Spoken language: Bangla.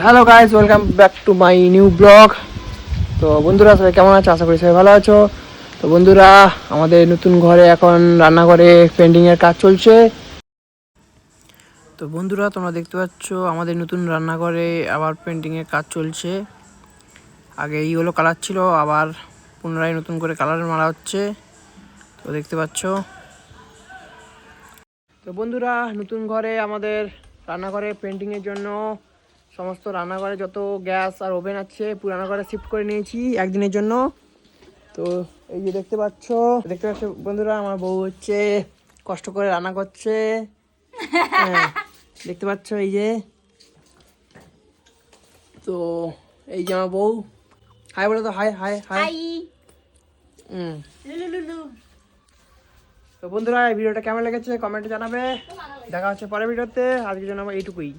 Hello guys, welcome back to my new blog. তো বন্ধুরা, সবাই কেমন আছো? আশা করি সবাই ভালো আছো। তো বন্ধুরা, আমাদের নতুন ঘরে এখন রান্নাঘরে পেন্টিংয়ের কাজ চলছে। তো বন্ধুরা, তোমরা দেখতে পাচ্ছ আমাদের নতুন রান্নাঘরে আবার পেন্টিংয়ের কাজ চলছে। আগে এইগুলো কালার ছিল, আবার পুনরায় নতুন করে কালার মারা হচ্ছে। তো দেখতে পাচ্ছ। তো বন্ধুরা, নতুন ঘরে আমাদের রান্নাঘরে পেন্টিংয়ের জন্য সমস্ত রান্নাঘরে যত গ্যাস আর ওভেন আছে পুরানো ঘরে শিফট করে নিয়েছি একদিনের জন্য। তো এই যে দেখতে পাচ্ছ বন্ধুরা, আমার বউ হচ্ছে কষ্ট করে রান্না করছে। হ্যাঁ, দেখতে পাচ্ছ এই যে। তো এই যে আমার বউ, হাই বলো তো, হাই হাই হাই। তো বন্ধুরা, এই ভিডিওটা কেমন লেগেছে কমেন্টে জানাবে। দেখা হচ্ছে পরের ভিডিওতে। আজকের জন্য এইটুকুই।